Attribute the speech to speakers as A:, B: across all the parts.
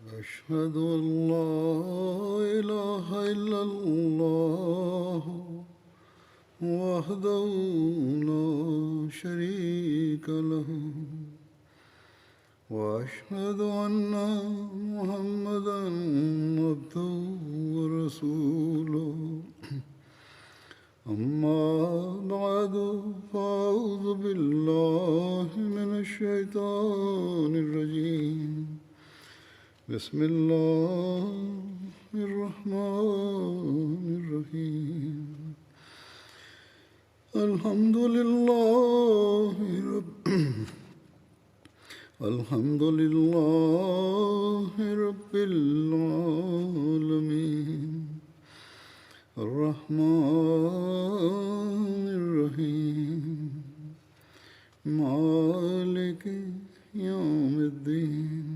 A: أشهد أن لا إله إلا الله وحده لا شريك له وأشهد أن محمدا عبده ورسوله أما بعد فأعوذ بالله من الشيطان الرجيم بسم الله الرحمن الرحيم الحمد لله الحمد لله رب العالمين الرحمن الرحيم مالك يوم الدين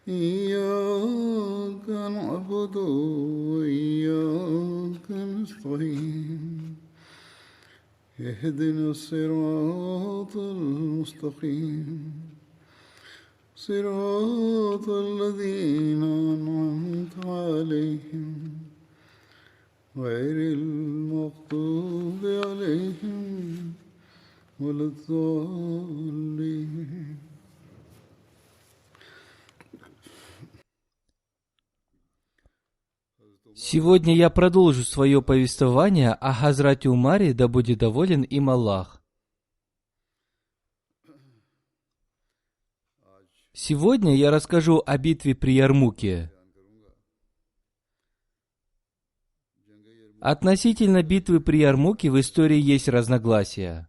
A: إياك نعبد وإياك نستعين اهدنا الصراط المستقيم صراط الذين أنعمت عليهم غير المغضوب عليهم ولا الضالين.
B: Сегодня я продолжу свое повествование о Хазрате Умаре, да будет доволен им Аллах. Сегодня я расскажу о битве при Ярмуке. Относительно битвы при Ярмуке в истории есть разногласия.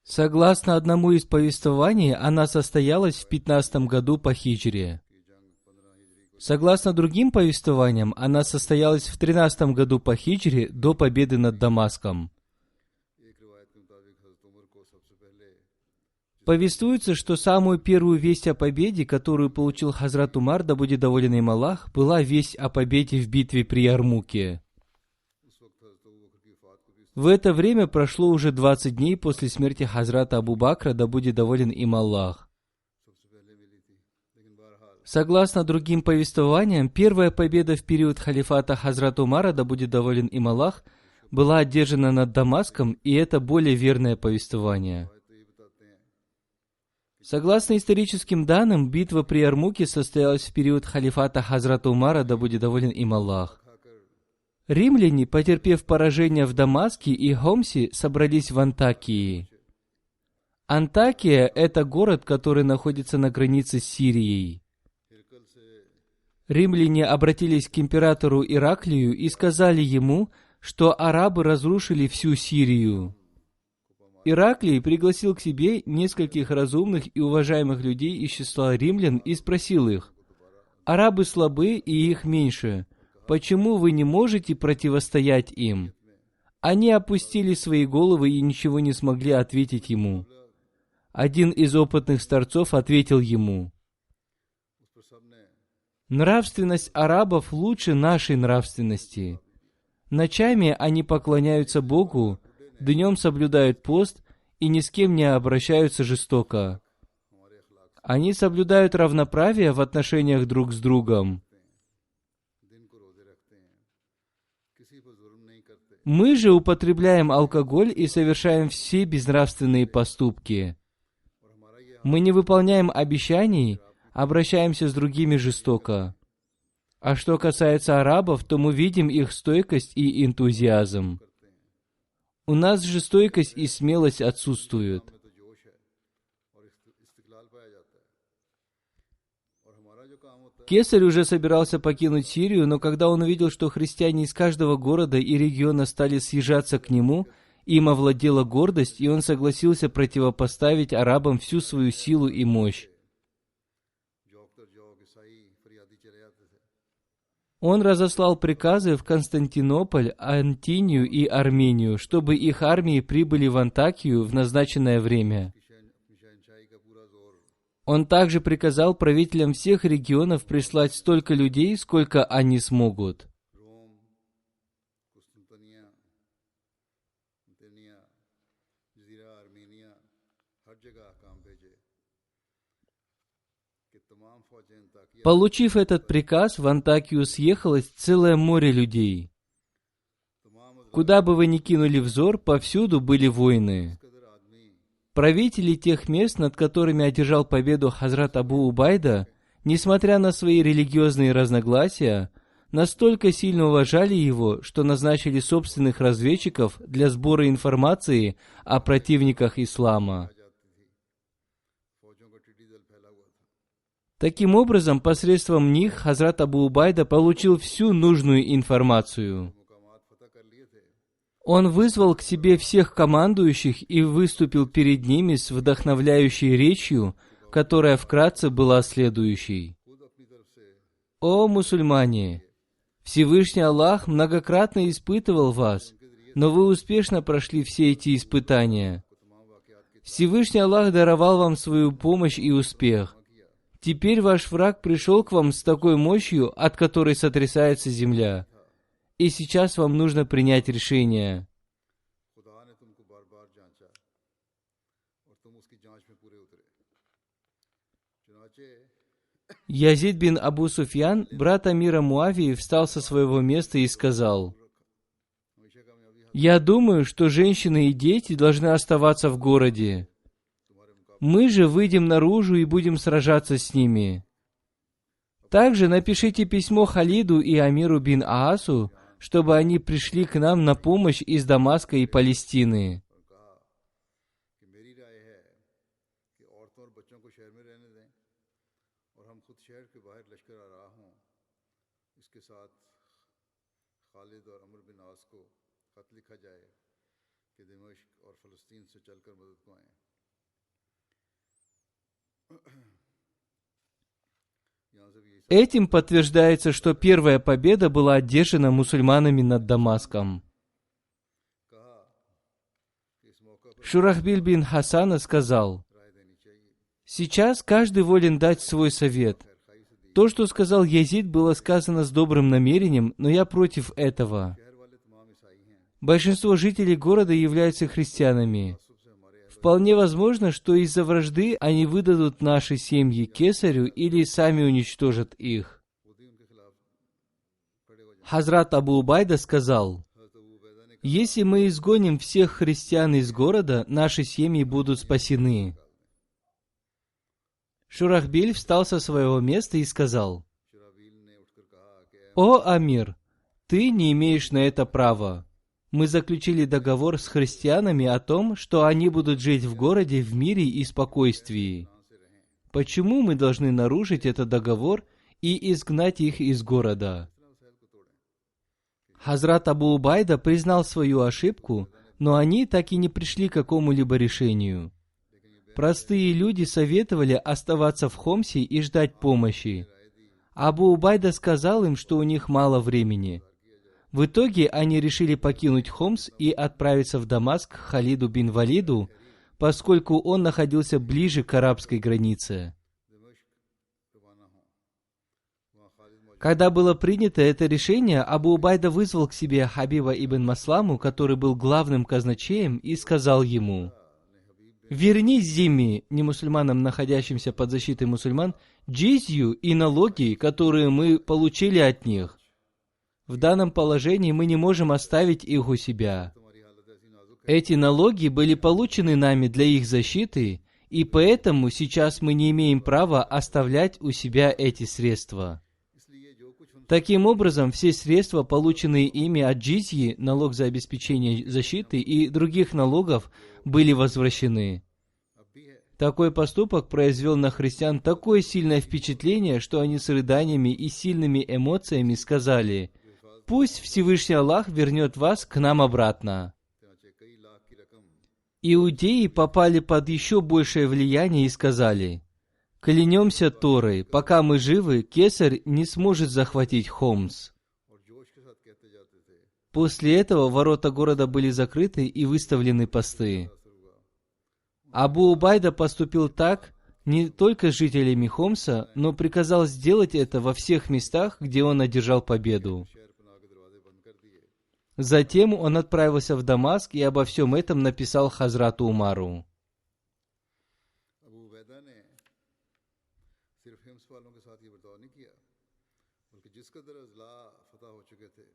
B: Согласно одному из повествований, она состоялась в 15 году по хиджре. Согласно другим повествованиям, она состоялась в 13 году по хиджре до победы над Дамаском. Повествуется, что самую первую весть о победе, которую получил Хазрат Умар, да будет доволен им Аллах, была весть о победе в битве при Ярмуке. В это время прошло уже 20 дней после смерти Хазрата Абу Бакра, да будет доволен им Аллах. Согласно другим повествованиям, первая победа в период халифата Хазрата Умара, да будет доволен им Аллах, была одержана над Дамаском, и это более верное повествование. Согласно историческим данным, битва при Ярмуке состоялась в период халифата Хазрата Умара, да будет доволен им Аллах. Римляне, потерпев поражение в Дамаске и Хомсе, собрались в Антакии. Антакия – это город, который находится на границе с Сирией. Римляне обратились к императору Ираклию и сказали ему, что арабы разрушили всю Сирию. Ираклий пригласил к себе нескольких разумных и уважаемых людей из числа римлян и спросил их: «Арабы слабы и их меньше. Почему вы не можете противостоять им?» Они опустили свои головы и ничего не смогли ответить ему. Один из опытных старцов ответил ему: «Нравственность арабов лучше нашей нравственности. Ночами они поклоняются Богу, днем соблюдают пост и ни с кем не обращаются жестоко. Они соблюдают равноправие в отношениях друг с другом. Мы же употребляем алкоголь и совершаем все безнравственные поступки. Мы не выполняем обещаний, обращаемся с другими жестоко. А что касается арабов, то мы видим их стойкость и энтузиазм. У нас же стойкость и смелость отсутствуют». Кесарь уже собирался покинуть Сирию, но когда он увидел, что христиане из каждого города и региона стали съезжаться к нему, им овладела гордость, и он согласился противопоставить арабам всю свою силу и мощь. Он разослал приказы в Константинополь, Антинию и Армению, чтобы их армии прибыли в Антакию в назначенное время. Он также приказал правителям всех регионов прислать столько людей, сколько они смогут. Получив этот приказ, в Антакию съехалось целое море людей. Куда бы вы ни кинули взор, повсюду были войны. Правители тех мест, над которыми одержал победу Хазрат Абу Убайда, несмотря на свои религиозные разногласия, настолько сильно уважали его, что назначили собственных разведчиков для сбора информации о противниках ислама. Таким образом, посредством них Хазрат Абу Убайда получил всю нужную информацию. Он вызвал к себе всех командующих и выступил перед ними с вдохновляющей речью, которая вкратце была следующей. «О мусульмане! Всевышний Аллах многократно испытывал вас, но вы успешно прошли все эти испытания. Всевышний Аллах даровал вам свою помощь и успех. Теперь ваш враг пришел к вам с такой мощью, от которой сотрясается земля. И сейчас вам нужно принять решение». Язид бин Абу Суфьян, брат Амира Муавии, встал со своего места и сказал: «Я думаю, что женщины и дети должны оставаться в городе. Мы же выйдем наружу и будем сражаться с ними. Также напишите письмо Халиду и Амиру бин Аасу, чтобы они пришли к нам на помощь из Дамаска и Палестины». Этим подтверждается, что первая победа была одержана мусульманами над Дамаском. Шурахбиль бин Хасана сказал: «Сейчас каждый волен дать свой совет. То, что сказал Язид, было сказано с добрым намерением, но я против этого. Большинство жителей города являются христианами. Вполне возможно, что из-за вражды они выдадут наши семьи кесарю или сами уничтожат их». Хазрат Абу Убайда сказал: «Если мы изгоним всех христиан из города, наши семьи будут спасены». Шурахбиль встал со своего места и сказал: «О, Амир, ты не имеешь на это права. Мы заключили договор с христианами о том, что они будут жить в городе в мире и спокойствии. Почему мы должны нарушить этот договор и изгнать их из города?» Хазрат Абу Убайда признал свою ошибку, но они так и не пришли к какому-либо решению. Простые люди советовали оставаться в Хомсе и ждать помощи. Абу Убайда сказал им, что у них мало времени. В итоге они решили покинуть Хомс и отправиться в Дамаск к Халиду бин Валиду, поскольку он находился ближе к арабской границе. Когда было принято это решение, Абу Убайда вызвал к себе Хабиба ибн Масламу, который был главным казначеем, и сказал ему: «Верни зимми, немусульманам, находящимся под защитой мусульман, джизью и налоги, которые мы получили от них. В данном положении мы не можем оставить их у себя. Эти налоги были получены нами для их защиты, и поэтому сейчас мы не имеем права оставлять у себя эти средства». Таким образом, все средства, полученные ими от джизьи, налог за обеспечение защиты и других налогов, были возвращены. Такой поступок произвел на христиан такое сильное впечатление, что они с рыданиями и сильными эмоциями сказали: «Пусть Всевышний Аллах вернет вас к нам обратно». Иудеи попали под еще большее влияние и сказали: «Клянемся Торой, пока мы живы, кесарь не сможет захватить Хомс». После этого ворота города были закрыты и выставлены посты. Абу Убайда поступил так не только с жителями Хомса, но приказал сделать это во всех местах, где он одержал победу. Затем он отправился в Дамаск и обо всем этом написал Хазрату Умару.
A: सिर्फ हिम्स वालों के साथ ये बर्ताव नहीं किया, बल्कि जिस कदर अजला फतह हो चुके थे,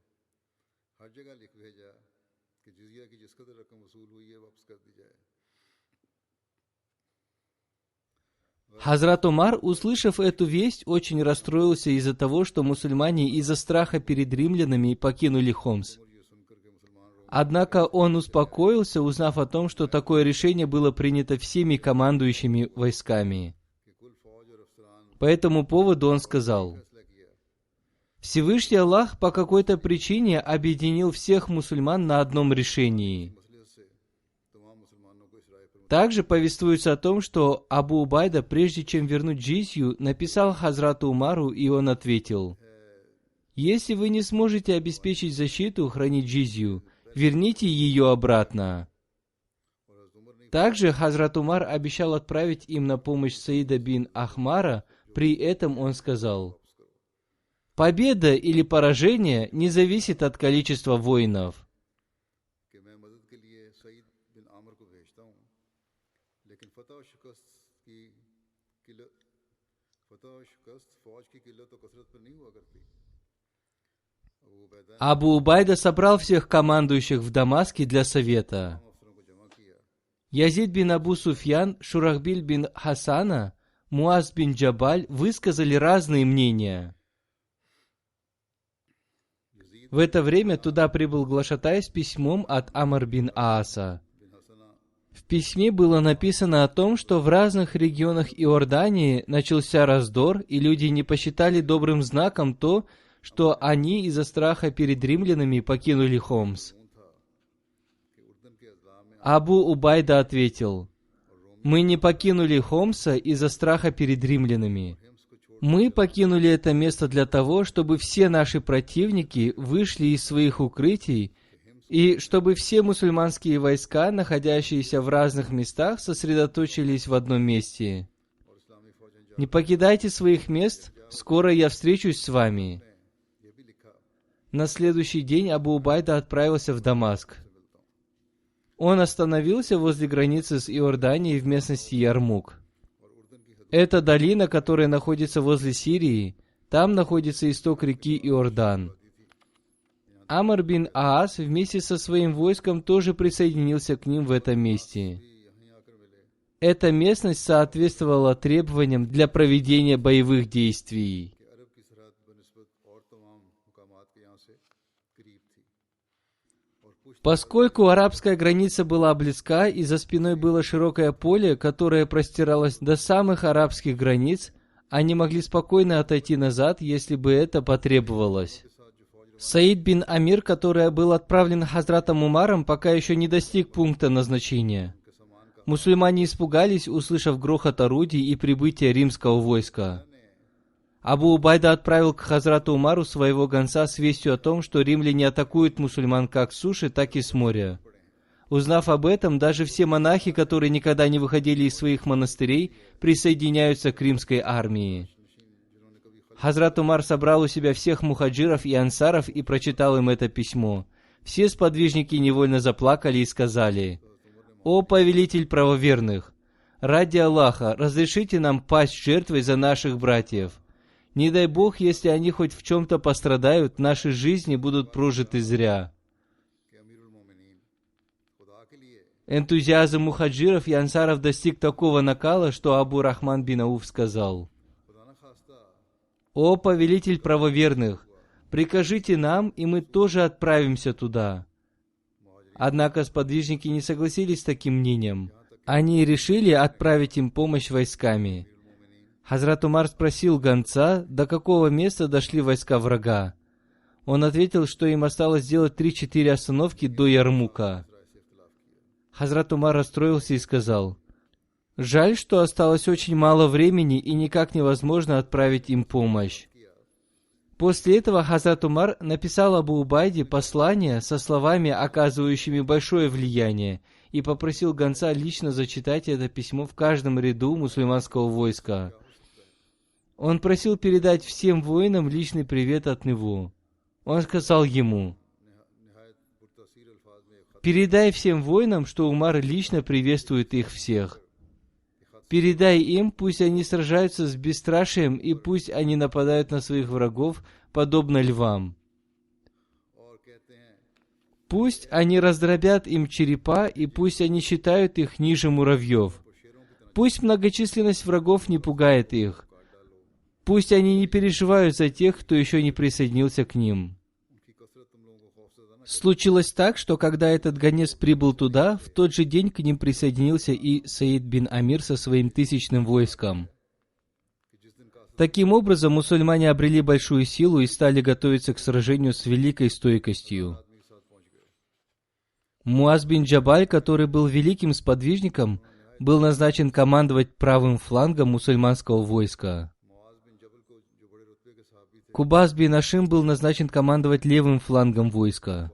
A: हर जगह लिख भेजा कि जिजिया की जिस कदर रकम वसूल हुई है वापस कर दी जाए।
B: Хазрат Умар, услышав эту весть, очень расстроился из-за того, что мусульмане из-за страха перед римлянами покинули Хомс. Однако он успокоился, узнав о том, что такое решение было принято всеми командующими войсками. По этому поводу он сказал: Всевышний Аллах по какой-то причине объединил всех мусульман на одном решении. Также повествуется о том, что Абу Убайда, прежде чем вернуть джизью, написал Хазрату Умару, и он ответил: «Если вы не сможете обеспечить защиту, хранить джизью, верните ее обратно». Также Хазрат Умар обещал отправить им на помощь Саида бин Ахмара, при этом он сказал: «Победа или поражение не зависит от количества воинов». Абу Убайда собрал всех командующих в Дамаске для совета. Язид бин Абу Суфьян, Шурахбиль бин Хасана, Муаз бин Джабаль высказали разные мнения. В это время туда прибыл глашатай с письмом от Амр бин Ааса. В письме было написано о том, что в разных регионах Иордании начался раздор, и люди не посчитали добрым знаком то, что они из-за страха перед римлянами покинули Хомс. Абу Убайда ответил: «Мы не покинули Хомса из-за страха перед римлянами. Мы покинули это место для того, чтобы все наши противники вышли из своих укрытий, и чтобы все мусульманские войска, находящиеся в разных местах, сосредоточились в одном месте. Не покидайте своих мест, скоро я встречусь с вами». На следующий день Абу Убайда отправился в Дамаск. Он остановился возле границы с Иорданией в местности Ярмук. Это долина, которая находится возле Сирии. Там находится исток реки Иордан. Амр бин Аас вместе со своим войском тоже присоединился к ним в этом месте. Эта местность соответствовала требованиям для проведения боевых действий. Поскольку арабская граница была близка и за спиной было широкое поле, которое простиралось до самых арабских границ, они могли спокойно отойти назад, если бы это потребовалось. Саид бин Амир, который был отправлен Хазратом Умаром, пока еще не достиг пункта назначения. Мусульмане испугались, услышав грохот орудий и прибытие римского войска. Абу Убайда отправил к Хазрату Умару своего гонца с вестью о том, что римляне атакуют мусульман как с суши, так и с моря. Узнав об этом, даже все монахи, которые никогда не выходили из своих монастырей, присоединяются к римской армии. Хазрат Умар собрал у себя всех мухаджиров и ансаров и прочитал им это письмо. Все сподвижники невольно заплакали и сказали: «О повелитель правоверных! Ради Аллаха, разрешите нам пасть жертвой за наших братьев. Не дай Бог, если они хоть в чем-то пострадают, наши жизни будут прожиты зря». Энтузиазм мухаджиров и ансаров достиг такого накала, что Абу Рахман бин Ауф сказал: «О повелитель правоверных, прикажите нам, и мы тоже отправимся туда». Однако сподвижники не согласились с таким мнением. Они решили отправить им помощь войсками. Хазрат Умар спросил гонца, до какого места дошли войска врага. Он ответил, что им осталось сделать 3-4 остановки до Ярмука. Хазрат Умар расстроился и сказал: «Жаль, что осталось очень мало времени и никак невозможно отправить им помощь». После этого Хазрат Умар написал Абу Убайде послание со словами, оказывающими большое влияние, и попросил гонца лично зачитать это письмо в каждом ряду мусульманского войска. Он просил передать всем воинам личный привет от него. Он сказал ему: «Передай всем воинам, что Умар лично приветствует их всех». Передай им, пусть они сражаются с бесстрашием, и пусть они нападают на своих врагов, подобно львам. Пусть они раздробят им черепа, и пусть они считают их ниже муравьев. Пусть многочисленность врагов не пугает их. Пусть они не переживают за тех, кто еще не присоединился к ним. Случилось так, что когда этот гонец прибыл туда, в тот же день к ним присоединился и Саид бин Амир со своим 1000 войском. Таким образом, мусульмане обрели большую силу и стали готовиться к сражению с великой стойкостью. Муаз бин Джабаль, который был великим сподвижником, был назначен командовать правым флангом мусульманского войска. Кубас бин Ашим был назначен командовать левым флангом войска.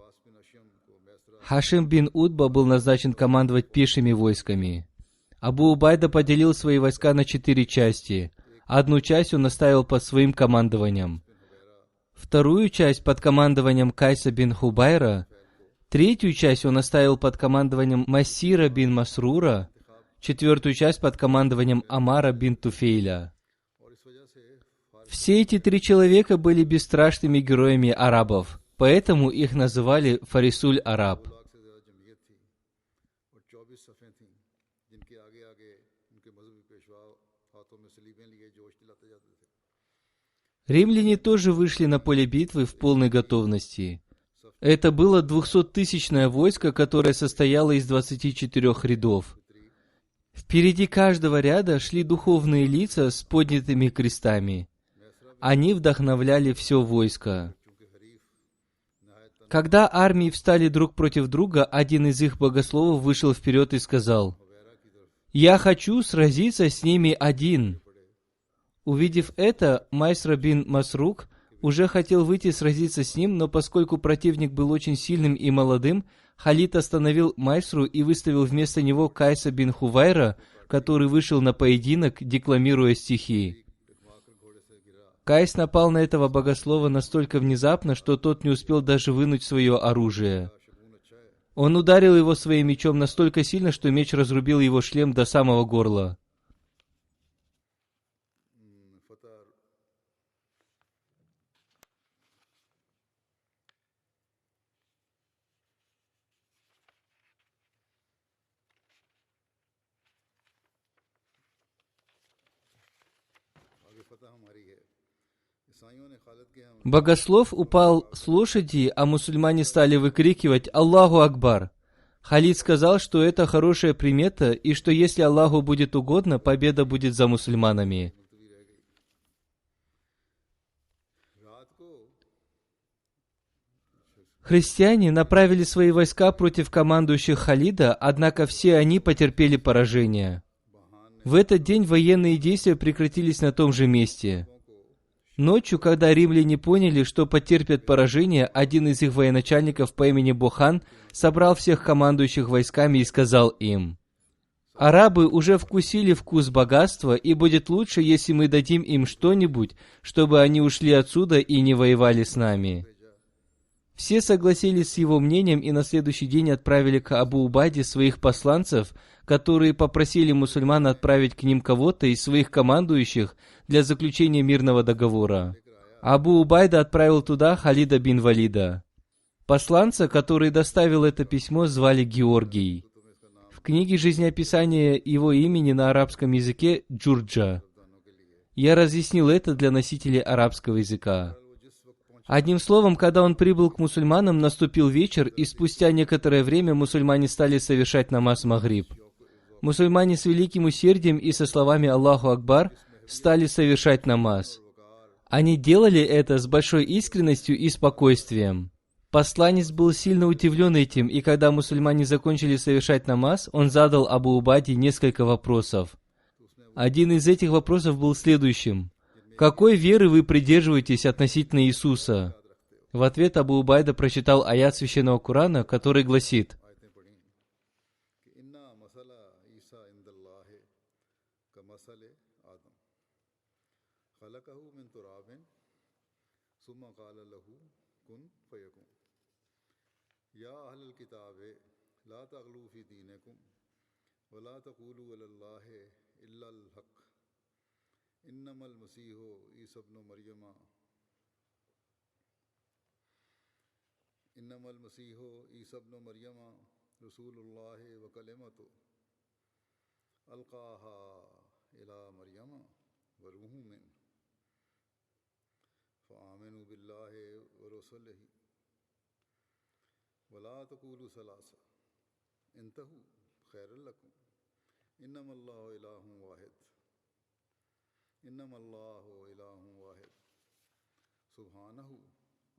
B: Хашим бин Утба был назначен командовать пешими войсками. Абу Убайда поделил свои войска на 4 части. Одну часть он оставил под своим командованием. Вторую часть под командованием Кайса бин Хубайра. Третью часть он оставил под командованием Масира бин Масрура. 4-ю часть под командованием Амара бин Туфейля. Все эти 3 человека были бесстрашными героями арабов, поэтому их называли Фарисуль Араб. Римляне тоже вышли на поле битвы в полной готовности. Это было 200-тысячное войско, которое состояло из 24 рядов. Впереди каждого ряда шли духовные лица с поднятыми крестами. Они вдохновляли все войско. Когда армии встали друг против друга, один из их богословов вышел вперед и сказал: «Я хочу сразиться с ними один». Увидев это, Майсра бин Масрук уже хотел выйти сразиться с ним, но поскольку противник был очень сильным и молодым, Халид остановил Майсру и выставил вместо него Кайса бин Хувайра, который вышел на поединок, декламируя стихи. Кайс напал на этого богослова настолько внезапно, что тот не успел даже вынуть свое оружие. Он ударил его своим мечом настолько сильно, что меч разрубил его шлем до самого горла. Богослов упал с лошади, а мусульмане стали выкрикивать «Аллаху Акбар!». Халид сказал, что это хорошая примета, и что если Аллаху будет угодно, победа будет за мусульманами. Христиане направили свои войска против командующих Халида, однако все они потерпели поражение. В этот день военные действия прекратились на том же месте. Ночью, когда римляне поняли, что потерпят поражение, один из их военачальников по имени Бохан собрал всех командующих войсками и сказал им: «Арабы уже вкусили вкус богатства, и будет лучше, если мы дадим им что-нибудь, чтобы они ушли отсюда и не воевали с нами». Все согласились с его мнением и на следующий день отправили к Абу Убайде своих посланцев, которые попросили мусульман отправить к ним кого-то из своих командующих для заключения мирного договора. Абу Убайда отправил туда Халида бин Валида. Посланца, который доставил это письмо, звали Георгий. В книге жизнеописания его имени на арабском языке Джурджа. Я разъяснил это для носителей арабского языка. Одним словом, когда он прибыл к мусульманам, наступил вечер, и спустя некоторое время мусульмане стали совершать намаз Магриб. Мусульмане с великим усердием и со словами «Аллаху Акбар» стали совершать намаз. Они делали это с большой искренностью и спокойствием. Посланец был сильно удивлен этим, и когда мусульмане закончили совершать намаз, он задал Абу Убайде несколько вопросов. Один из этих вопросов был следующим: «Какой веры вы придерживаетесь относительно Иисуса?» В ответ Абу Убайда прочитал аят священного Корана, который гласит:
A: إلا الحق إنما المسيح عيسى ابن مريم إنما المسيح عيسى ابن مريم رسول الله وكلمته ألقاها إلى مريم وروح منه فآمنوا بالله ورسله ولا تقولوا ثلاثة انتهوا خيرا لكم إنما الله إله واحد إنما الله إله واحد سبحانه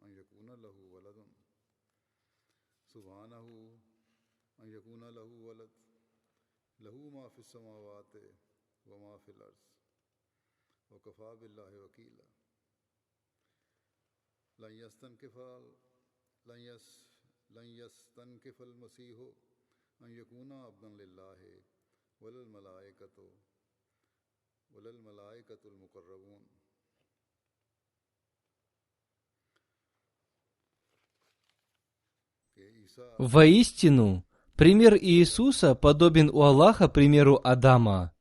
A: أن يكون له ولد سبحانه أن يكون له ولد له ما في السماوات وما في الأرض وكفى بالله وكيلا لن يستنكف المسيح أن يكون عبدا لله ولا الملائكة المقربون.
B: Воистину, пример Иисуса подобен у Аллаха примеру Адама.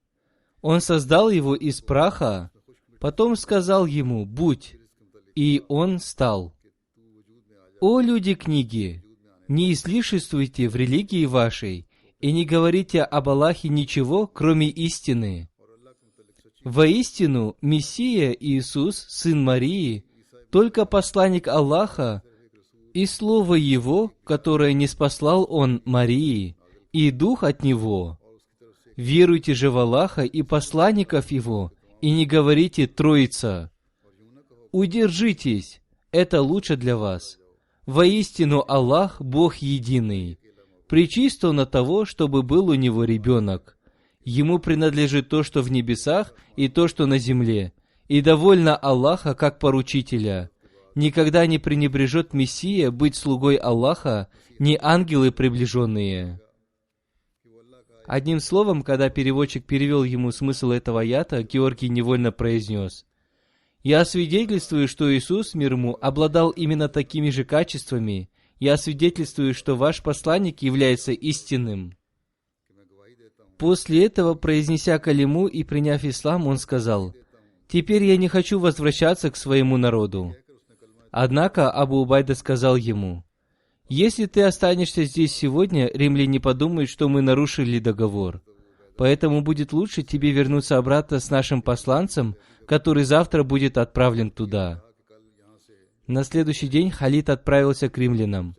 B: Он создал его из праха, потом сказал ему «Будь», и он стал. О люди книги, не излишествуйте в религии вашей и не говорите об Аллахе ничего, кроме истины. Воистину, Мессия Иисус, сын Марии, только посланник Аллаха, и Слово Его, которое ниспослал Он Марии, и Дух от Него. Веруйте же в Аллаха и посланников Его, и не говорите «Троица». Удержитесь, это лучше для вас. Воистину Аллах Бог единый. Причист Он от того, чтобы был у Него ребенок. Ему принадлежит то, что в небесах, и то, что на земле. И довольно Аллаха как поручителя. Никогда не пренебрежет Мессия быть слугой Аллаха, ни ангелы приближенные. Одним словом, когда переводчик перевел ему смысл этого аята, Георгий невольно произнес: «Я свидетельствую, что Иисус, мир ему, обладал именно такими же качествами. Я свидетельствую, что ваш посланник является истинным». После этого, произнеся калиму и приняв ислам, он сказал: «Теперь я не хочу возвращаться к своему народу». Однако Абу Убайда сказал ему: «Если ты останешься здесь сегодня, римляне подумают, что мы нарушили договор. Поэтому будет лучше тебе вернуться обратно с нашим посланцем, который завтра будет отправлен туда». На следующий день Халид отправился к римлянам.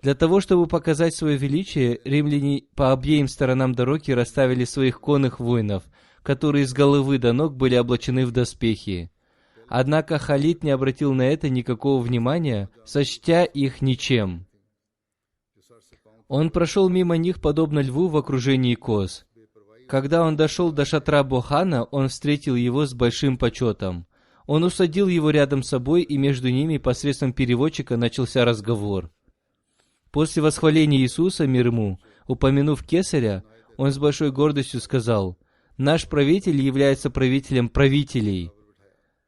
B: Для того, чтобы показать свое величие, римляне по обеим сторонам дороги расставили своих конных воинов, которые с головы до ног были облачены в доспехи. Однако Халид не обратил на это никакого внимания, сочтя их ничем. Он прошел мимо них, подобно льву в окружении коз. Когда он дошел до шатра Бохана, он встретил его с большим почетом. Он усадил его рядом с собой, и между ними посредством переводчика начался разговор. После восхваления Иисуса, мир ему, упомянув кесаря, он с большой гордостью сказал: «Наш правитель является правителем правителей».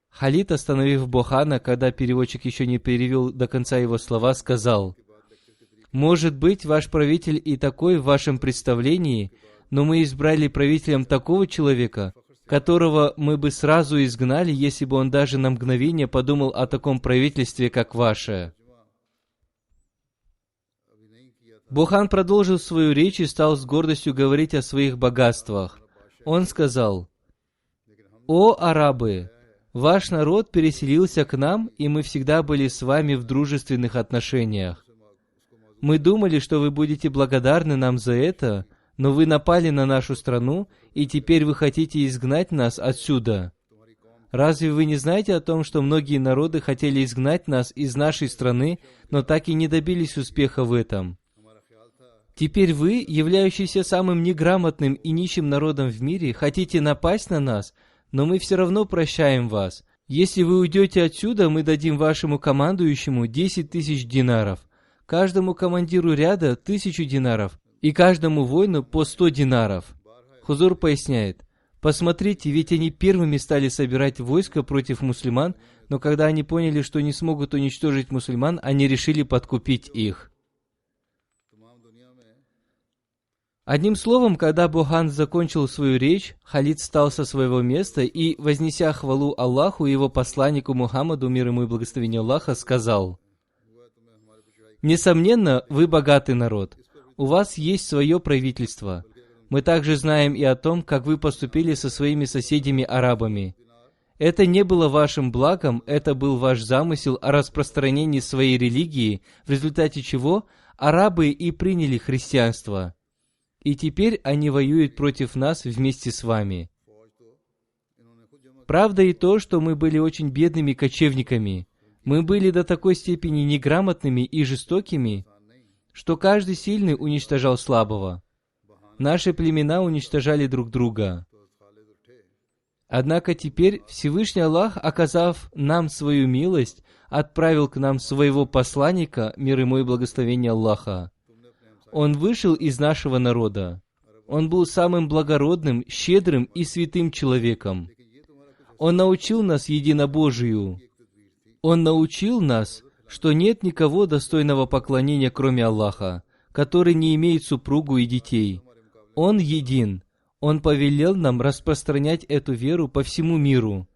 B: Халид, остановив Бохана, когда переводчик еще не перевел до конца его слова, сказал: «Может быть, ваш правитель и такой в вашем представлении, но мы избрали правителем такого человека, которого мы бы сразу изгнали, если бы он даже на мгновение подумал о таком правительстве, как ваше». Бохан продолжил свою речь и стал с гордостью говорить о своих богатствах. Он сказал: «О арабы! Ваш народ переселился к нам, и мы всегда были с вами в дружественных отношениях. Мы думали, что вы будете благодарны нам за это, но вы напали на нашу страну, и теперь вы хотите изгнать нас отсюда. Разве вы не знаете о том, что многие народы хотели изгнать нас из нашей страны, но так и не добились успеха в этом? Теперь вы, являющиеся самым неграмотным и нищим народом в мире, хотите напасть на нас, но мы все равно прощаем вас. Если вы уйдете отсюда, мы дадим вашему командующему 10 тысяч динаров, каждому командиру ряда 1000 динаров и каждому воину по 100 динаров». Хузур поясняет: «Посмотрите, ведь они первыми стали собирать войско против мусульман, но когда они поняли, что не смогут уничтожить мусульман, они решили подкупить их». Одним словом, когда Бухан закончил свою речь, Халид встал со своего места и, вознеся хвалу Аллаху и его посланнику Мухаммаду, мир ему и благословение Аллаха, сказал: «Несомненно, вы богатый народ. У вас есть свое правительство. Мы также знаем и о том, как вы поступили со своими соседями-арабами. Это не было вашим благом, это был ваш замысел о распространении своей религии, в результате чего арабы и приняли христианство. И теперь они воюют против нас вместе с вами. Правда и то, что мы были очень бедными кочевниками. Мы были до такой степени неграмотными и жестокими, что каждый сильный уничтожал слабого. Наши племена уничтожали друг друга. Однако теперь Всевышний Аллах, оказав нам свою милость, отправил к нам своего посланника, мир ему и благословение Аллаха. Он вышел из нашего народа. Он был самым благородным, щедрым и святым человеком. Он научил нас единобожию. Он научил нас, что нет никого достойного поклонения, кроме Аллаха, который не имеет супругу и детей. Он един. Он повелел нам распространять эту веру по всему миру.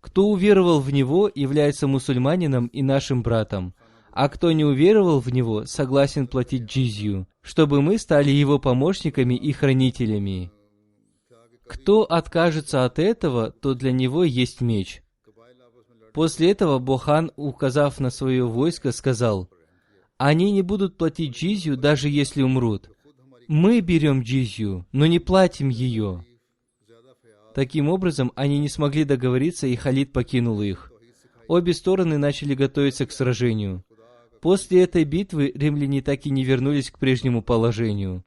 B: Кто уверовал в Него, является мусульманином и нашим братом, а кто не уверовал в Него, согласен платить джизью, чтобы мы стали Его помощниками и хранителями. Кто откажется от этого, то для него есть меч». После этого Бухан, указав на свое войско, сказал: «Они не будут платить джизью, даже если умрут. Мы берем джизью, но не платим ее». Таким образом, они не смогли договориться, и Халид покинул их. Обе стороны начали готовиться к сражению. После этой битвы римляне так и не вернулись к прежнему положению.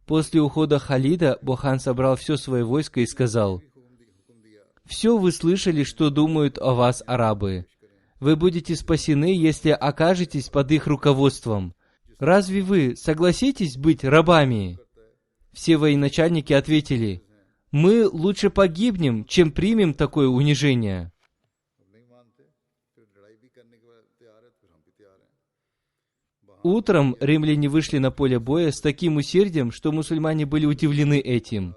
B: После ухода Халида Бухан собрал все свое войско и сказал: «Все вы слышали, что думают о вас арабы. Вы будете спасены, если окажетесь под их руководством. Разве вы согласитесь быть рабами?» Все военачальники ответили: «Мы лучше погибнем, чем примем такое унижение». Утром римляне вышли на поле боя с таким усердием, что мусульмане были удивлены этим.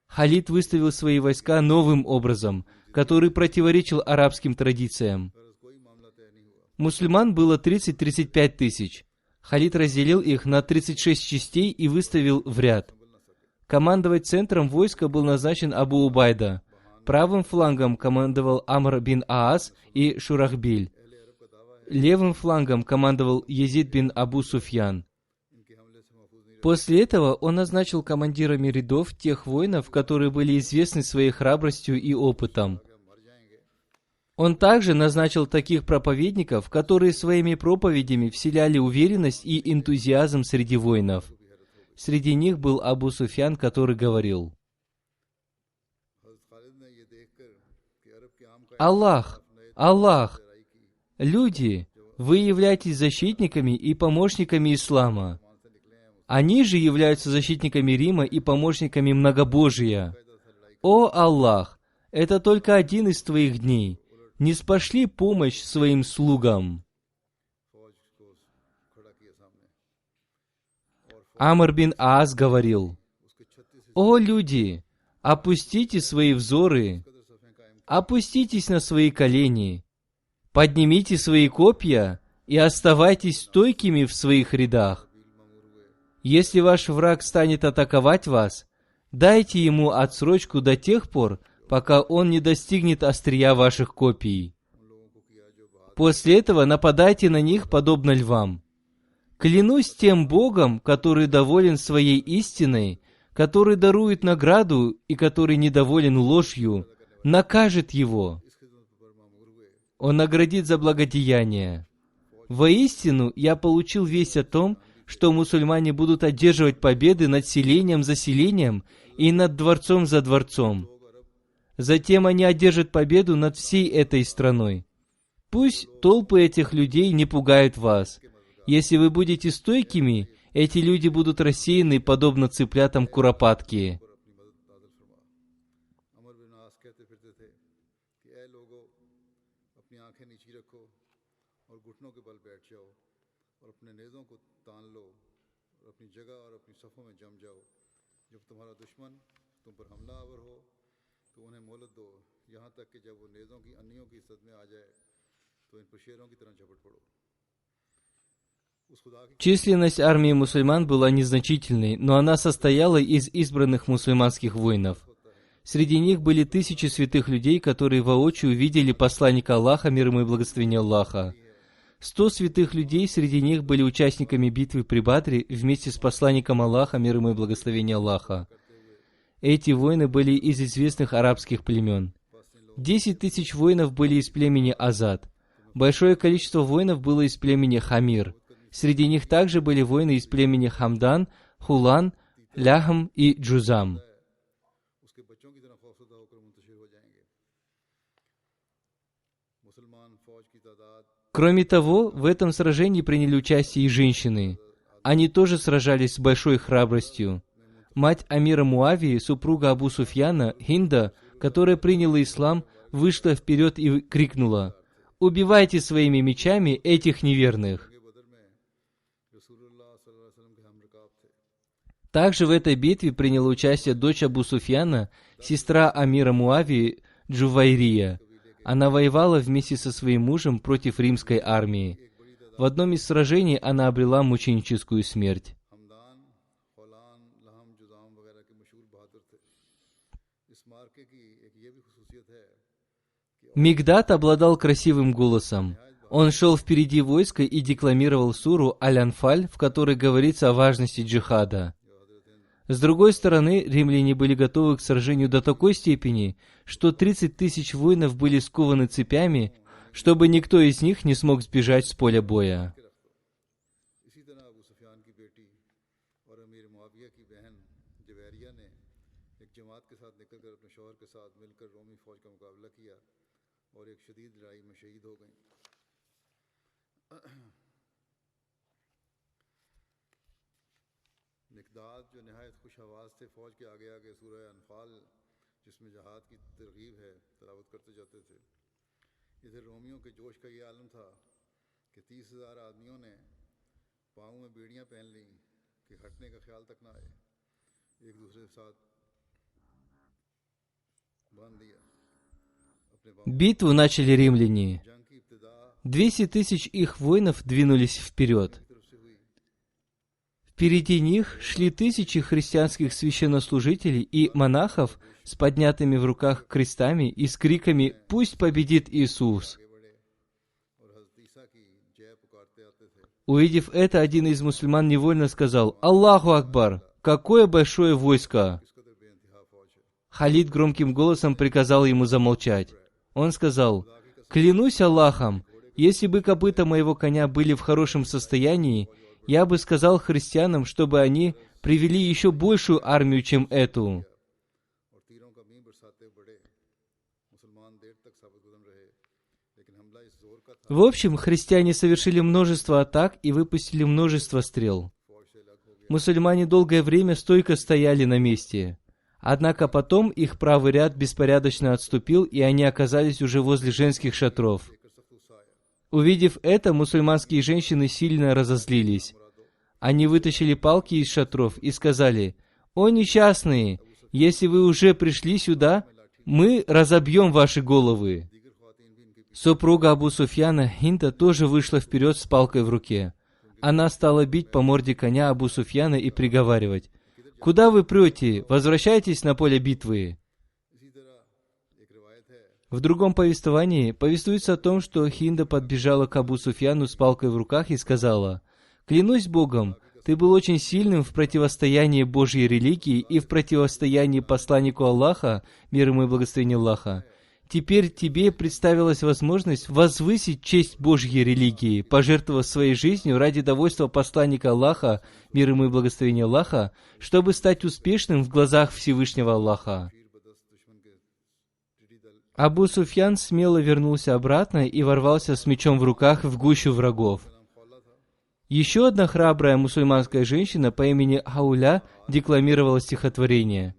B: Халид выставил свои войска новым образом, который противоречил арабским традициям. Мусульман было 30-35 тысяч. Халид разделил их на 36 частей и выставил в ряд. Командовать центром войска был назначен Абу Убайда. Правым флангом командовал Амр бин Аас и Шурахбиль. Левым флангом командовал Езид бин Абу Суфьян. После этого он назначил командирами рядов тех воинов, которые были известны своей храбростью и опытом. Он также назначил таких проповедников, которые своими проповедями вселяли уверенность и энтузиазм среди воинов. Среди них был Абу Суфьян, который говорил: «Аллах, Аллах, люди, вы являетесь защитниками и помощниками ислама. Они же являются защитниками Рима и помощниками многобожия. О Аллах, это только один из твоих дней. Не спошли помощь своим слугам». Амр бин Аас говорил: «О люди, опустите свои взоры, опуститесь на свои колени, поднимите свои копья и оставайтесь стойкими в своих рядах. Если ваш враг станет атаковать вас, дайте ему отсрочку до тех пор, пока он не достигнет острия ваших копий. После этого нападайте на них, подобно львам. Клянусь тем Богом, который доволен своей истиной, который дарует награду и который недоволен ложью, накажет его. Он наградит за благодеяние. Воистину, я получил весть о том, что мусульмане будут одерживать победы над селением за селением и над дворцом за дворцом. Затем они одержат победу над всей этой страной. Пусть толпы этих людей не пугают вас. Если вы будете стойкими, эти люди будут рассеяны, подобно цыплятам куропатки.
A: जब तुम्हारा दुश्मन तुम पर हमला आवर हो तो उन्हें मोहलत दो, यहाँ तक कि जब वो नेज़ों की अन्नियों की सद में आ जाए तो इन पर शेरों की तरह झपट पड़ो। उस खुदा की
B: Численность армии мусульман была незначительной, но она состояла из избранных мусульманских воинов. Среди них были тысячи святых людей, которые воочию видели посланника Аллаха, мир ему и благословение Аллаха. 100 святых людей среди них были участниками битвы при Бадре вместе с посланником Аллаха, мир ему и благословение Аллаха. Эти воины были из известных арабских племен. 10 тысяч воинов были из племени Азад. Большое количество воинов было из племени Хамир. Среди них также были воины из племени Хамдан, Хулан, Ляхам и Джузам.
A: उसके बच्चों की तरह खौफजदा होकर मुंतशिर हो जाएंगे। मुसलमान फौज की तादाद
B: Кроме того, в этом сражении приняли участие и женщины. Они тоже сражались с большой храбростью. Мать Амира Муавии, супруга Абу Суфьяна, Хинда, которая приняла ислам, вышла вперед и крикнула: «Убивайте своими мечами этих неверных!»
A: बदर में रसूलुल्लाह सल्लल्लाहु अलैहि वसल्लम के हम रकाब थे।
B: Также в этой битве приняла участие дочь Абу Суфьяна, сестра Амира Муавии, Джувайрия. Она воевала вместе со своим мужем против римской армии. В одном из сражений она обрела мученическую смерть.
A: हमदान, खौलान, लहम, जुजाम वगैरह के मशहूर बहादुर थे। इस मार्के की एक ये भी खुसूसियत है कि
B: Мигдат обладал красивым голосом. Он шел впереди войска и декламировал суру Аль-Анфаль, в которой говорится о важности джихада. С другой стороны, римляне были готовы к сражению до такой степени, что 30 тысяч воинов были скованы цепями, чтобы никто из них не смог сбежать с поля боя.
A: इसी तरह अबू सुफियान की बेटी और अमीर मुआविया की बहन जवैरिया ने एक जमात के साथ निकलकर अपने शौहर के साथ मिलकर रोमी फौज का मुकाबला किया और एक शदीद लड़ाई में शहीद हो गईं। मिकदाद जो नहायत खुश आवाज़ थे फौज के आगे आगे सूरह अनफाल जिसमें जहाद की तरगीब है तलावत करते जाते थे। इधर रोमियों के जोश का ये आलम था कि 30,000 आदमियों ने पाँव में बेड़ियां पहन लीं कि हटने का ख्याल तक ना आए, एक दूसरे के साथ बांध दिया। अपने पाँव
B: Битву начали римляне.
A: जंग की इब्तिदा
B: 200 тысяч их воинов двинулись вперед.
A: तरफ से हुई।
B: Впереди них шли тысячи христианских священнослужителей и монахов с поднятыми в руках крестами и с криками «Пусть победит Иисус!».
A: आगे बढ़े और हज़रत ईसा की जय पुकारते आते थे।
B: Увидев это, один из мусульман невольно сказал: «Аллаху Акбар! Какое большое войско!»
A: इस कदर बेइंतहा फौज है।
B: Халид громким голосом приказал ему замолчать. Он сказал: «Клянусь Аллахом, если бы копыта моего коня были в хорошем состоянии, я бы сказал христианам, чтобы они привели еще большую армию, чем эту».
A: और तीरों का बीं बरसाते बढ़े। मुसलमान देर तक साबित कदम रहे, लेकिन हमला इस जोर का था
B: В общем, христиане совершили множество атак и выпустили множество стрел.
A: फौज से अलग हो गया।
B: Мусульмане долгое время стойко стояли на месте. Однако потом их правый ряд беспорядочно отступил, и они оказались уже возле женских шатров.
A: लेकर सख्त गुस्सा आया।
B: Увидев это, мусульманские женщины сильно разозлились. Они вытащили палки из шатров и сказали: «О несчастные, если вы уже пришли сюда, мы разобьем ваши головы».
A: दीगर ख्वातीन भी इनके
B: Супруга Абу Суфьяна, Хинда, тоже вышла вперед с палкой в руке. Она стала бить по морде коня Абу Суфьяна и приговаривать: «Куда вы прете? Возвращайтесь на поле битвы».
A: इसी तरह एक रिवायत है
B: В другом повествовании повествуется о том, что Хинда подбежала к Абу Суфьяну с палкой в руках и сказала: «Клянусь Богом, ты был очень сильным в противостоянии Божьей религии и в противостоянии посланнику Аллаха, мир ему и благословение Аллаха. Теперь тебе представилась возможность возвысить честь Божьей религии, пожертвовав своей жизнью ради довольства посланника Аллаха, мир ему и благословение Аллаха, чтобы стать успешным в глазах Всевышнего Аллаха».
A: पीर बदस्त दुश्मन के टिड्डी दल
B: Абу Суфьян смело вернулся обратно и ворвался с мечом в руках в гущу врагов.
A: नाम खौला था।
B: Еще одна храбрая мусульманская женщина по имени Хауля декламировала стихотворение: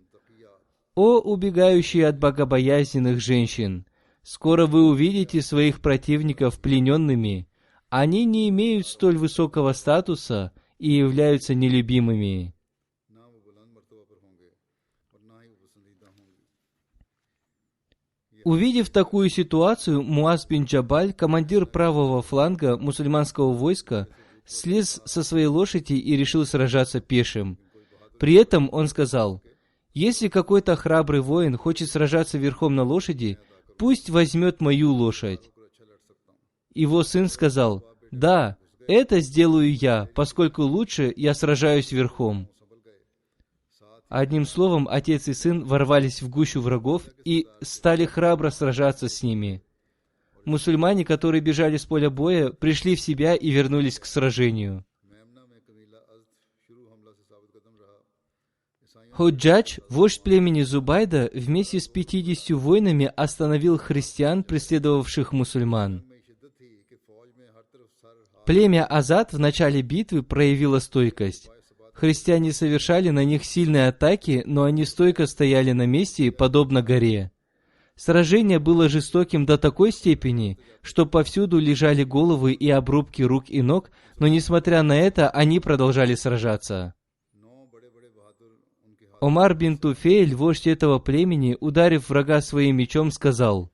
B: «О убегающие от богобоязненных женщин! Скоро вы увидите своих противников плененными. Они не имеют столь высокого статуса и являются нелюбимыми».
A: ना वो बुलंद मर्तबा पर होंगे
B: Увидев такую ситуацию, Муаз бин Джабаль, командир правого фланга мусульманского войска, слез со своей лошади и решил сражаться пешим. При этом он сказал: «Если какой-то храбрый воин хочет сражаться верхом на лошади, пусть возьмет мою лошадь». Его сын сказал: «Да, это сделаю я, поскольку лучше я сражаюсь верхом». Одним словом, отец и сын ворвались в гущу врагов и стали храбро сражаться с ними. Мусульмане, которые бежали с поля боя, пришли в себя и вернулись к сражению. Худжадж, вождь племени Зубайда, вместе с 50 воинами остановил христиан, преследовавших мусульман. Племя Азад в начале битвы проявило стойкость. Христиане совершали на них сильные атаки, но они стойко стояли на месте, подобно горе. Сражение было жестоким до такой степени, что повсюду лежали головы и обрубки рук и ног, но несмотря на это, они продолжали сражаться. Омар бин Туфейль, вождь этого племени, ударив врага своим мечом, сказал: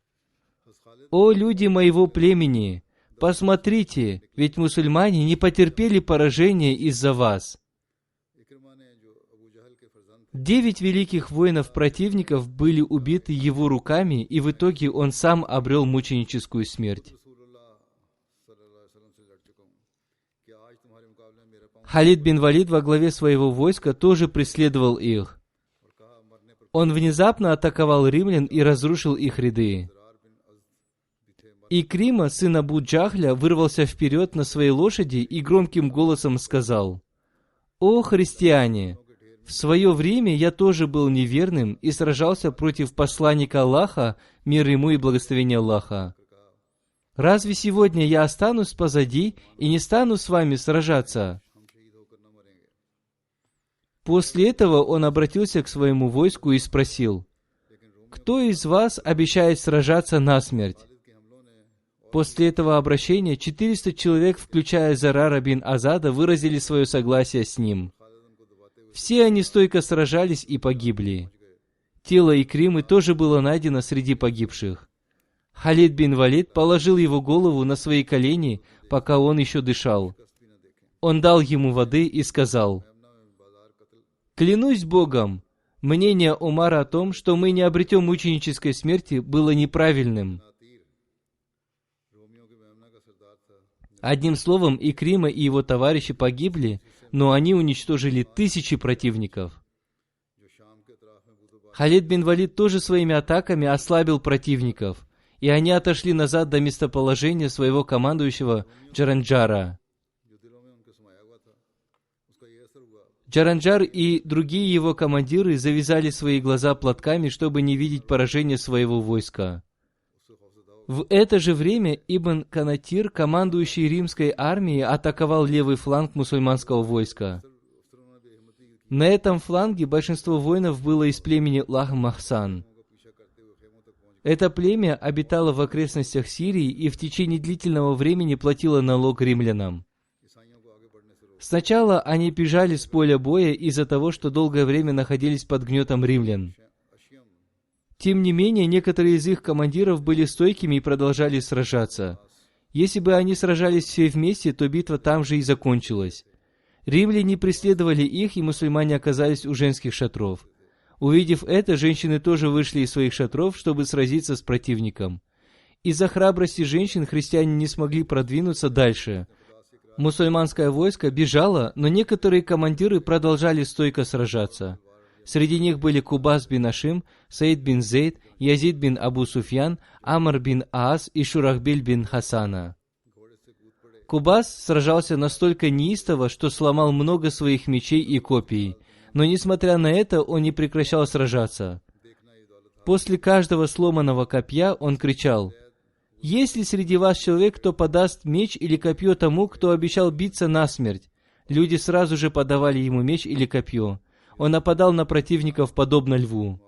B: «О люди моего племени! Посмотрите, ведь мусульмане не потерпели поражения из-за вас». 9 великих воинов-противников были убиты его руками, и в итоге он сам обрел мученическую смерть. Халид бин Валид во главе своего войска тоже преследовал их. Он внезапно атаковал римлян и разрушил их ряды. Икрима, сын Абу Джахля, вырвался вперед на своей лошади и громким голосом сказал: «О христиане! В свое время я тоже был неверным и сражался против посланника Аллаха, мир ему и благословение Аллаха. Разве сегодня я останусь позади и не стану с вами сражаться?» После этого он обратился к своему войску и спросил: «Кто из вас обещает сражаться насмерть?» После этого обращения 400 человек, включая Зарара бин Азада, выразили свое согласие с ним. Все они стойко сражались и погибли. Тело Икримы тоже было найдено среди погибших. Халид бин Валид положил его голову на свои колени, пока он еще дышал. Он дал ему воды и сказал: «Клянусь Богом, мнение Умара о том, что мы не обретем мученической смерти, было неправильным». Одним словом, Икрима и его товарищи погибли, но они уничтожили тысячи противников. Халид бин Валид тоже своими атаками ослабил противников, и они отошли назад до местоположения своего командующего Джаранджара. Джаранджар и другие его командиры завязали свои глаза платками, чтобы не видеть поражения своего войска. В это же время Ибн Канатир, командующий римской армией, атаковал левый фланг мусульманского войска. На этом фланге большинство воинов было из племени Лах-Махсан. Это племя обитало в окрестностях Сирии и в течение длительного времени платило налог римлянам. Сначала они бежали с поля боя из-за того, что долгое время находились под гнетом римлян. Тем не менее, некоторые из их командиров были стойкими и продолжали сражаться. Если бы они сражались все вместе, то битва там же и закончилась. Римляне преследовали их, и мусульмане оказались у женских шатров. Увидев это, женщины тоже вышли из своих шатров, чтобы сразиться с противником. Из-за храбрости женщин христиане не смогли продвинуться дальше. Мусульманское войско бежало, но некоторые командиры продолжали стойко сражаться. Среди них были Кубас бин Ашим, Саид бин Зейд, Язид бин Абу Суфьян, Амр бин Аас и Шурахбиль бин Хасана. Кубас сражался настолько неистово, что сломал много своих мечей и копий, но несмотря на это, он не прекращал сражаться. После каждого сломанного копья он кричал: «Есть ли среди вас человек, кто подаст меч или копье тому, кто обещал биться насмерть?» Люди сразу же подавали ему меч или копье. Он нападал на противников, подобно льву.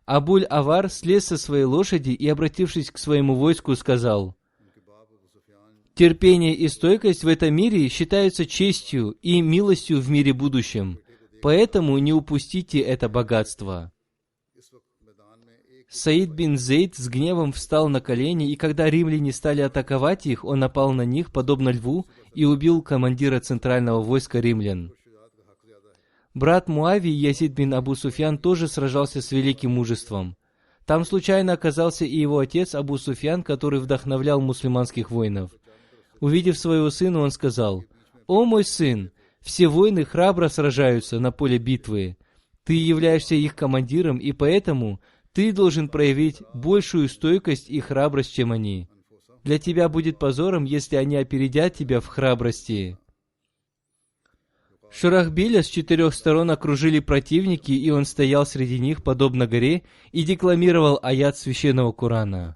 B: Абуль-Авар слез со своей лошади и, обратившись к своему войску, сказал: «Терпение и стойкость в этом мире считаются честью и милостью в мире будущем, поэтому не упустите это богатство». Саид бин Зейд с гневом встал на колени, и когда римляне стали атаковать их, он напал на них, подобно льву, и убил командира центрального войска римлян. Брат Муавии, Язид бин Абу Суфьян, тоже сражался с великим мужеством. Там случайно оказался и его отец Абу Суфьян, который вдохновлял мусульманских воинов. Увидев своего сына, он сказал: «О мой сын, все воины храбро сражаются на поле битвы. Ты являешься их командиром, и поэтому ты должен проявить большую стойкость и храбрость, чем они. Для тебя будет позором, если они опередят тебя в храбрости». Шурахбиля с 4 сторон окружили противники, и он стоял среди них, подобно горе, и декламировал аят священного Корана.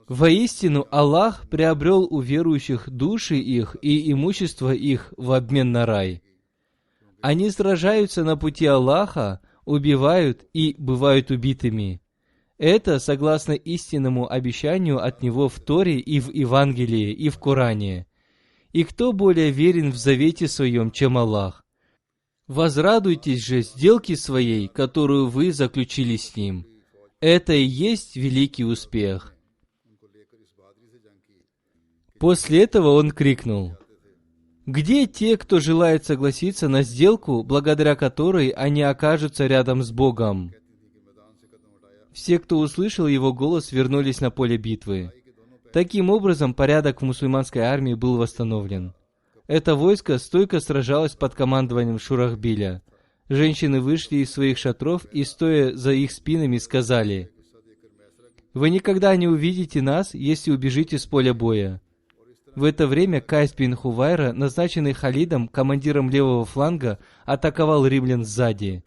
B: «Воистину, Аллах приобрел у верующих души их и имущество их в обмен на рай. Они сражаются на пути Аллаха, убивают и бывают убитыми. Это согласно истинному обещанию от Него в Торе и в Евангелии и в Коране. И кто более верен в завете своем, чем Аллах? Возрадуйтесь же сделке своей, которую вы заключили с Ним. Это и есть великий успех». После этого он крикнул: «Где те, кто желает согласиться на сделку, благодаря которой они окажутся рядом с Богом?» Все, кто услышал его голос, вернулись на поле битвы. Таким образом, порядок в мусульманской армии был восстановлен. Это войско стойко сражалось под командованием Шурахбиля. Женщины вышли из своих шатров и, стоя за их спинами, сказали: «Вы никогда не увидите нас, если убежите с поля боя». В это время Кайс бин Хувайра, назначенный Халидом, командиром левого фланга, атаковал римлян сзади.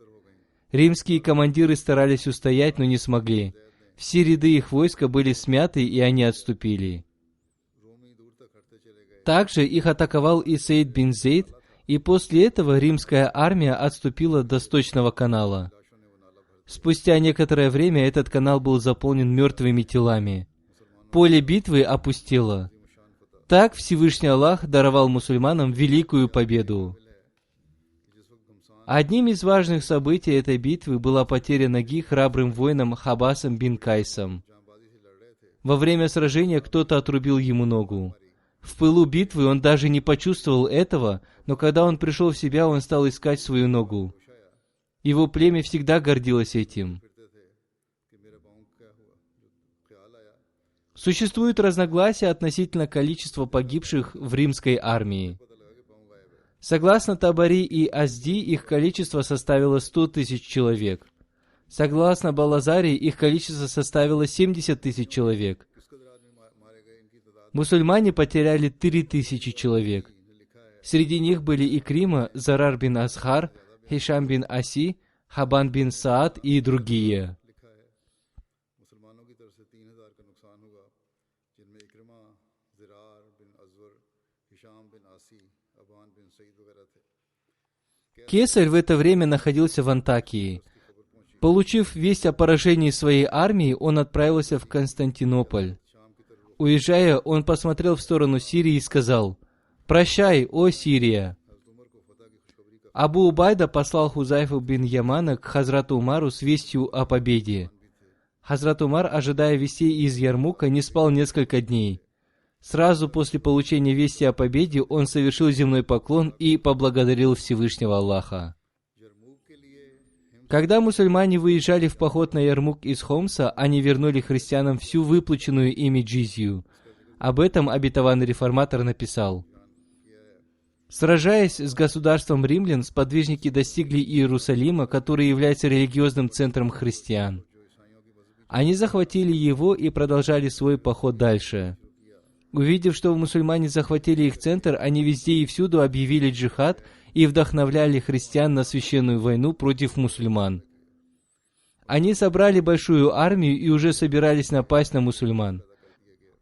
B: Римские командиры старались устоять, но не смогли. Все ряды их войска были смяты, и они отступили. Также их атаковал и Саид бин Зейд, и после этого римская армия отступила до Сточного канала. Спустя некоторое время этот канал был заполнен мертвыми телами. Поле битвы опустело. Так Всевышний Аллах даровал мусульманам великую победу. Одним из важных событий этой битвы была потеря ноги храбрым воином Хабасом бин Кайсом. Во время сражения кто-то отрубил ему ногу. В пылу битвы он даже не почувствовал этого, но когда он пришел в себя, он стал искать свою ногу. Его племя всегда гордилось этим. Существуют разногласия относительно количества погибших в римской армии. Согласно Табари и Азди, их количество составило 100 тысяч человек. Согласно Балазари, их количество составило 70 тысяч человек. Мусульмане потеряли 3000 человек. Среди них были Икрима, Зарар бин Асхар, Хишам бин Аси, Хабан бин Саад и другие. Кесарь в это время находился в Антакии. Получив весть о поражении своей армии, он отправился в Константинополь. Уезжая, он посмотрел в сторону Сирии и сказал: «Прощай, о Сирия!» Абу Убайда послал Хузайфу бин Ямана к Хазрату Умару с вестью о победе. Хазрат Умар, ожидая вестей из Ярмука, не спал несколько дней. Сразу после получения вести о победе он совершил земной поклон и поблагодарил Всевышнего Аллаха. Когда мусульмане выезжали в поход на Ярмук из Хомса, они вернули христианам всю выплаченную ими джизью. Об этом обетованный реформатор написал: «Сражаясь с государством римлян, сподвижники достигли Иерусалима, который является религиозным центром христиан. Они захватили его и продолжали свой поход дальше. Увидев, что мусульмане захватили их центр, они везде и всюду объявили джихад и вдохновляли христиан на священную войну против мусульман. Они собрали большую армию и уже собирались напасть на мусульман.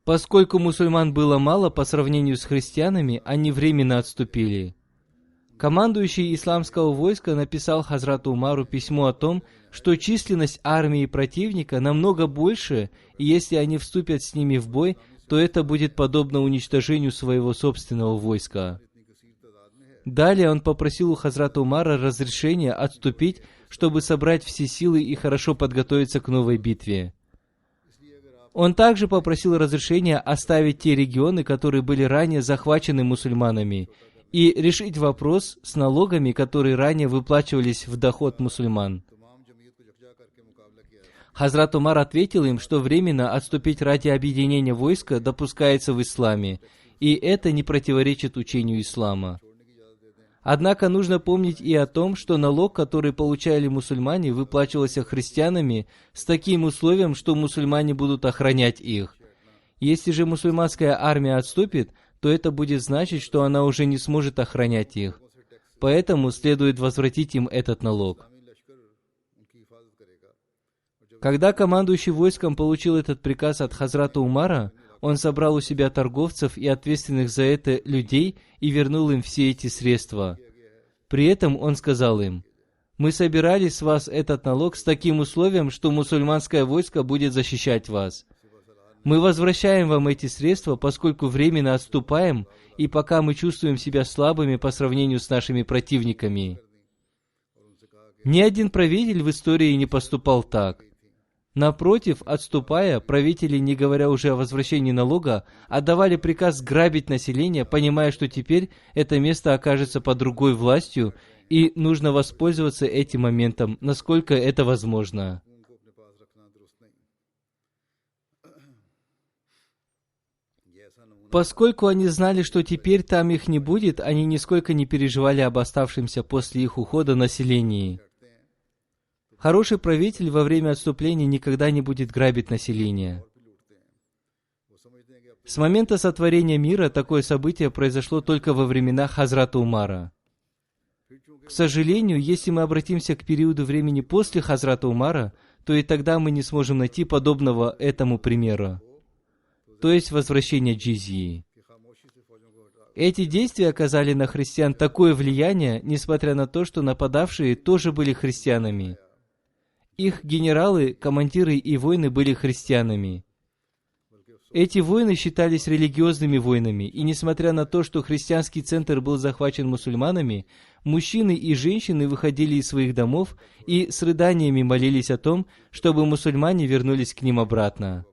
B: Поскольку мусульман было мало по сравнению с христианами, они временно отступили. Командующий исламского войска написал Хазрату Умару письмо о том, что численность армии противника намного больше, и если они вступят с ними в бой, то это будет подобно уничтожению своего собственного войска. Далее он попросил у Хазрата Умара разрешения отступить, чтобы собрать все силы и хорошо подготовиться к новой битве. Он также попросил разрешения оставить те регионы, которые были ранее захвачены мусульманами, и решить вопрос с налогами, которые ранее выплачивались в доход мусульман. Хазрат Умар ответил им, что временно отступить ради объединения войска допускается в исламе, и это не противоречит учению ислама. Однако нужно помнить и о том, что налог, который получали мусульмане, выплачивался христианами с таким условием, что мусульмане будут охранять их. Если же мусульманская армия отступит, то это будет значить, что она уже не сможет охранять их. Поэтому следует возвратить им этот налог. Когда командующий войском получил этот приказ от Хазрата Умара, он собрал у себя торговцев и ответственных за это людей и вернул им все эти средства. При этом он сказал им: «Мы собирали с вас этот налог с таким условием, что мусульманское войско будет защищать вас. Мы возвращаем вам эти средства, поскольку временно отступаем, и пока мы чувствуем себя слабыми по сравнению с нашими противниками». Ни один правитель в истории не поступал так. Напротив, отступая, правители, не говоря уже о возвращении налога, отдавали приказ грабить население, понимая, что теперь это место окажется под другой властью, и нужно воспользоваться этим моментом, насколько это возможно. Поскольку они знали, что теперь там их не будет, они нисколько не переживали об оставшемся после их ухода населении. Хороший правитель во время отступления никогда не будет грабить население. С момента сотворения мира такое событие произошло только во времена Хазрата Умара. К сожалению, если мы обратимся к периоду времени после Хазрата Умара, то и тогда мы не сможем найти подобного этому примера, то есть возвращение джизьи. Эти действия оказали на христиан такое влияние, несмотря на то, что нападавшие тоже были христианами. Их генералы, командиры и воины были христианами. Эти воины считались религиозными воинами, и несмотря на то, что христианский центр был захвачен мусульманами, мужчины и женщины выходили из своих домов и с рыданиями молились о том, чтобы мусульмане вернулись к ним обратно.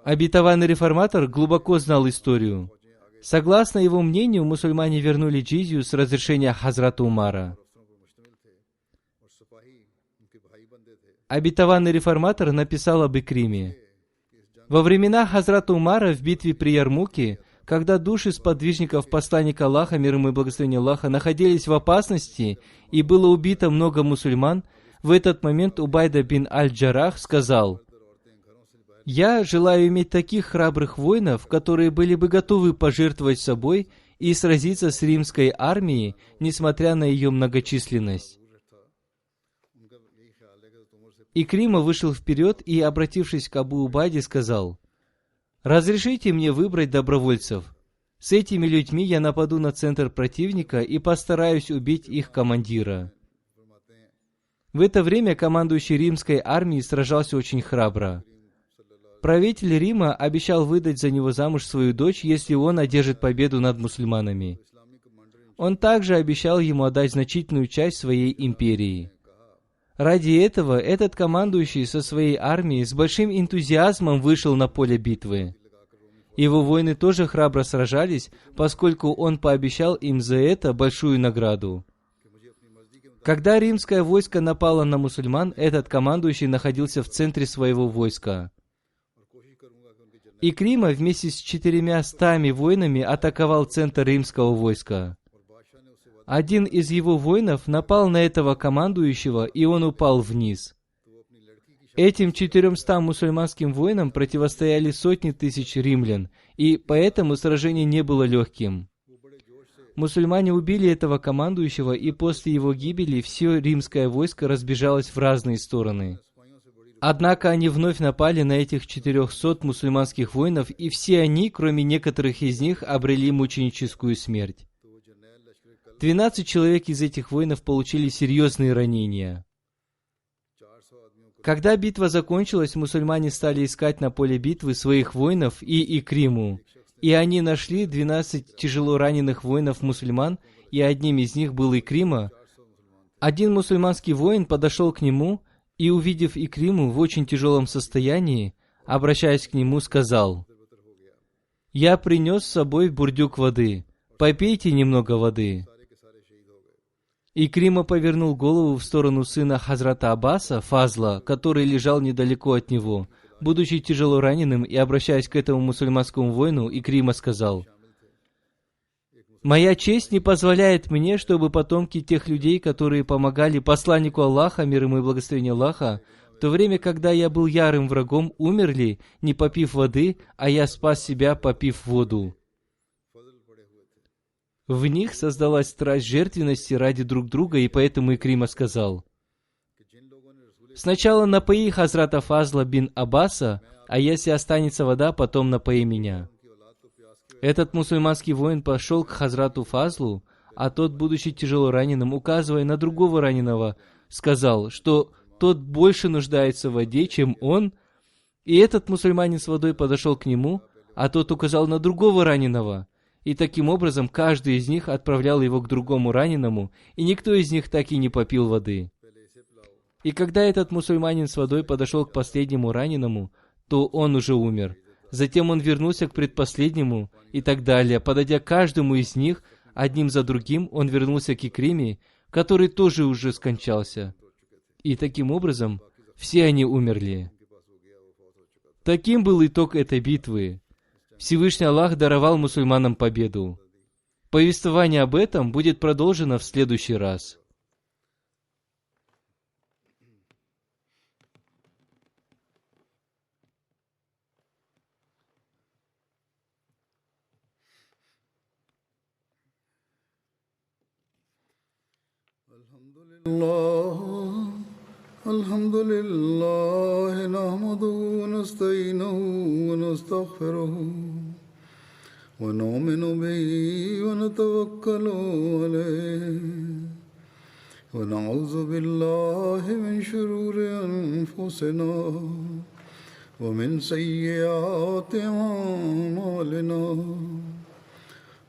B: Обетованный реформатор глубоко знал историю. Согласно его мнению, мусульмане вернули джизью с разрешения Хазрата Умара. Обетованный реформатор написал об Икриме. Во времена Хазрата Умара в битве при Ярмуке, когда души сподвижников посланника Аллаха, мир ему и благословение Аллаха, находились в опасности и было убито много мусульман, в этот момент Убайда бин Аль-Джарах сказал: «Я желаю иметь таких храбрых воинов, которые были бы готовы пожертвовать собой и сразиться с римской армией, несмотря на ее многочисленность». Икрима вышел вперед и, обратившись к Абу Убайде, сказал: «Разрешите мне выбрать добровольцев. С этими людьми я нападу на центр противника и постараюсь убить их командира». В это время командующий римской армией сражался очень храбро. Правитель Рима обещал выдать за него замуж свою дочь, если он одержит победу над мусульманами. Он также обещал ему отдать значительную часть своей империи. Ради этого этот командующий со своей армией с большим энтузиазмом вышел на поле битвы. Его воины тоже храбро сражались, поскольку он пообещал им за это большую награду. Когда римское войско напало на мусульман, этот командующий находился в центре своего войска. Икрима вместе с 400 воинами атаковал центр римского войска. Один из его воинов напал на этого командующего, и он упал вниз. Этим 400 мусульманским воинам противостояли сотни тысяч римлян, и поэтому сражение не было легким. Мусульмане убили этого командующего, и после его гибели все римское войско разбежалось в разные стороны. Однако они вновь напали на этих 400 мусульманских воинов, и все они, кроме некоторых из них, обрели мученическую смерть. 12 человек из этих воинов получили серьезные ранения. Когда битва закончилась, мусульмане стали искать на поле битвы своих воинов и Икриму. И они нашли 12 тяжело раненых воинов-мусульман, и одним из них был Икрима. Один мусульманский воин подошел к нему и, увидев Икриму в очень тяжелом состоянии, обращаясь к нему, сказал: «Я принес с собой бурдюк воды, попейте немного воды». Икрима повернул голову в сторону сына Хазрата Аббаса, Фазла, который лежал недалеко от него. Будучи тяжело раненым и обращаясь к этому мусульманскому воину, Икрима сказал: «Моя честь не позволяет мне, чтобы потомки тех людей, которые помогали посланнику Аллаха, мир ему и благословение Аллаха, в то время, когда я был ярым врагом, умерли, не попив воды, а я спас себя, попив воду». В них создалась страсть жертвенности ради друг друга, и поэтому Икрима сказал: «Сначала напои Хазрата Фазла бин Аббаса, а если останется вода, потом напои меня». Этот мусульманский воин пошел к Хазрату Фазлу, а тот, будучи тяжело раненым, указывая на другого раненого, сказал, что тот больше нуждается в воде, чем он. И этот мусульманин с водой подошел к нему, а тот указал на другого раненого. И таким образом каждый из них отправлял его к другому раненому, и никто из них так и не попил воды. И когда этот мусульманин с водой подошел к последнему раненому, то он уже умер. Затем он вернулся к предпоследнему и так далее. Подойдя к каждому из них, одним за другим, он вернулся к Икриме, который тоже уже скончался. И таким образом все они умерли. Таким был итог этой битвы. Всевышний Аллах даровал мусульманам победу. Повествование об этом будет продолжено в следующий раз.
A: الحمد لله نحمده ونستعينه ونستغفره ونؤمن به ونتوكل عليه ونعوذ بالله من شرور أنفسنا ومن سيئات أعمالنا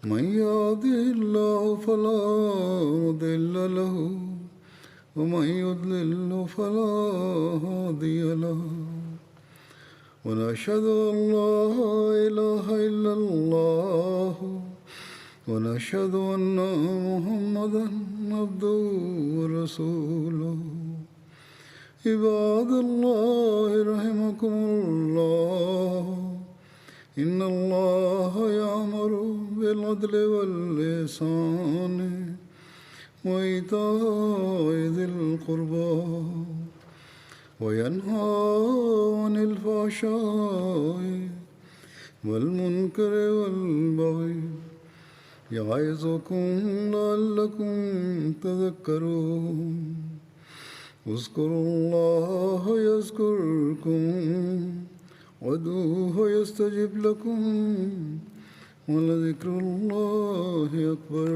A: من يهده الله فلا مضل له ومن يضلل فلا هادي له ونشهد أن لا إله إلا الله ونشهد أن محمدا عبده ورسوله عباد الله رحمكم الله إن الله يأمر بالعدل والإحسان وإيتاء ذي القربى وينهى عن الفحشاء والمنكر والبغي يعظكم لعلكم تذكرون اذكروا الله يذكركم وادعوه يستجب لكم ولذكر الله أكبر